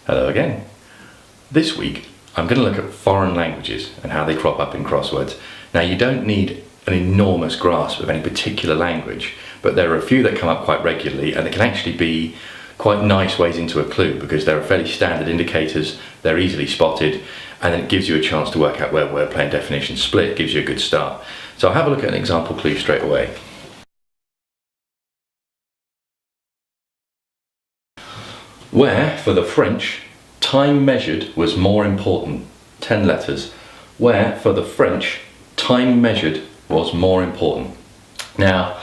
Hello again. This week I'm going to look at foreign languages and how they crop up in crosswords. Now you don't need an enormous grasp of any particular language, but there are a few that come up quite regularly and they can actually be quite nice ways into a clue because they're fairly standard indicators, they're easily spotted, and then it gives you a chance to work out where wordplay and definition split, gives you a good start. So I'll have a look at an example clue straight away. Where, for the French, time measured was more important. 10 letters. Where, for the French, time measured was more important. Now,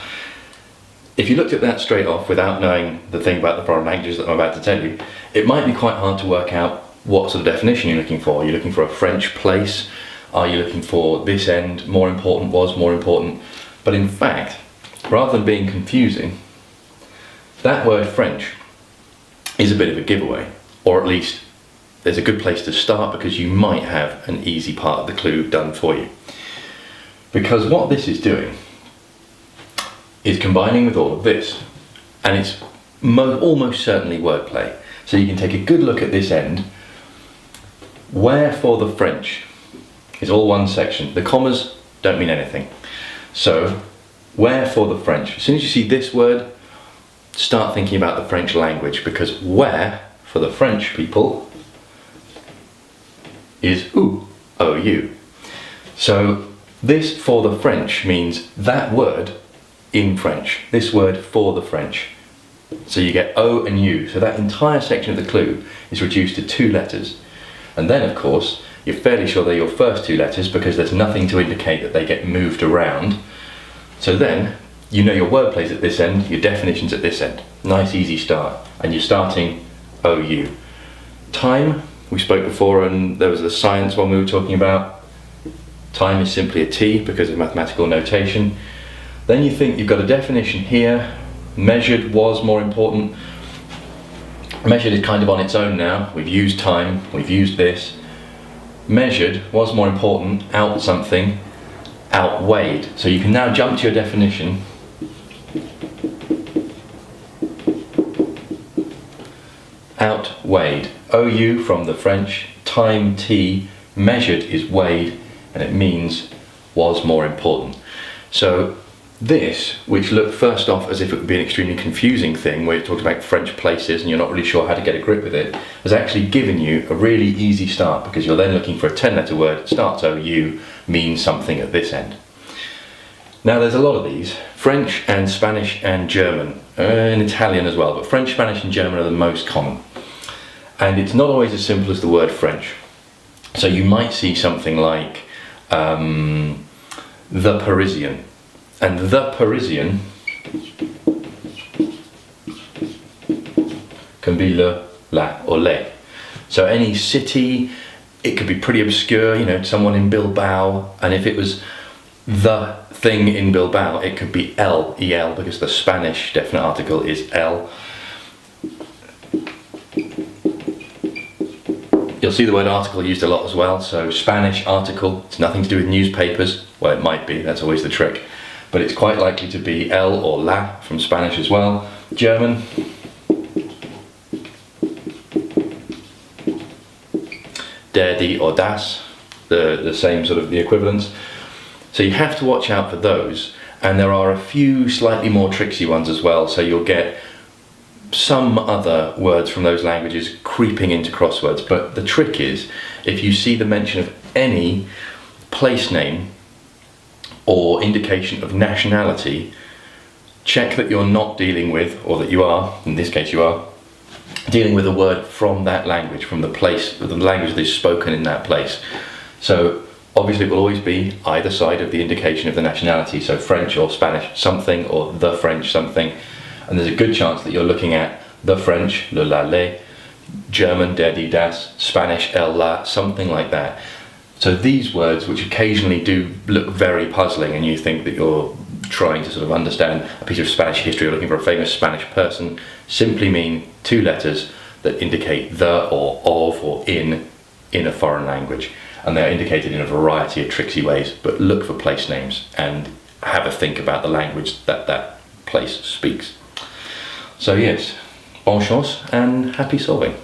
if you looked at that straight off without knowing the thing about the foreign languages that I'm about to tell you, it might be quite hard to work out what sort of definition you're looking for. Are you looking for a French place? Are you looking for this end, more important, was more important? But in fact, rather than being confusing, that word French is a bit of a giveaway, or at least there's a good place to start because you might have an easy part of the clue done for you. Because what this is doing is combining with all of this, and it's almost certainly wordplay. So you can take a good look at this end. Where for the French is all one section. The commas don't mean anything. So where for the French. As soon as you see this word, start thinking about the French language, because where for the French people is OU. So this for the French means that word in French, this word for the French. So you get O and U, so that entire section of the clue is reduced to 2 letters. And then of course, you're fairly sure they're your first 2 letters because there's nothing to indicate that they get moved around. So then, you know your wordplays at this end, your definitions at this end. Nice easy start. And you're starting OU. Time, we spoke before, and there was the science one we were talking about. Time is simply a T because of mathematical notation. Then you think you've got a definition here. Measured was more important. Measured is kind of on its own now. We've used time, we've used this. Measured was more important, out something, outweighed. So you can now jump to your definition. Outweighed. OU from the French, time T, measured is weighed, and it means was more important. So this, which looked first off as if it would be an extremely confusing thing where you're talking about French places and you're not really sure how to get a grip with it, has actually given you a really easy start because you're then looking for a 10-letter word, it starts OU, means something at this end. Now there's a lot of these, French and Spanish and German, and Italian as well, but French, Spanish and German are the most common. And it's not always as simple as the word French. So you might see something like the Parisian. And the Parisian can be le, la, or le. So any city, it could be pretty obscure, you know, someone in Bilbao, and if it was the thing in Bilbao, it could be el, el, because the Spanish definite article is el. You'll see the word article used a lot as well, so Spanish article, it's nothing to do with newspapers. Well, it might be, that's always the trick. But it's quite likely to be el or la from Spanish as well. German, der, die or das, the same sort of the equivalents. So you have to watch out for those, and there are a few slightly more tricksy ones as well, so you'll get some other words from those languages creeping into crosswords. But the trick is, if you see the mention of any place name or indication of nationality, check that you're not dealing with, or that you are, in this case you are, dealing with a word from that language, from the place, the language that is spoken in that place. So obviously it will always be either side of the indication of the nationality, so French or Spanish something, or the French something, and there's a good chance that you're looking at the French, le, la, le, German, der, die, das, Spanish, el, la, something like that. So these words, which occasionally do look very puzzling and you think that you're trying to sort of understand a piece of Spanish history or looking for a famous Spanish person, simply mean 2 letters that indicate the or of or in a foreign language. And they're indicated in a variety of tricksy ways, but look for place names and have a think about the language that that place speaks. So yes, bonne chance and happy solving.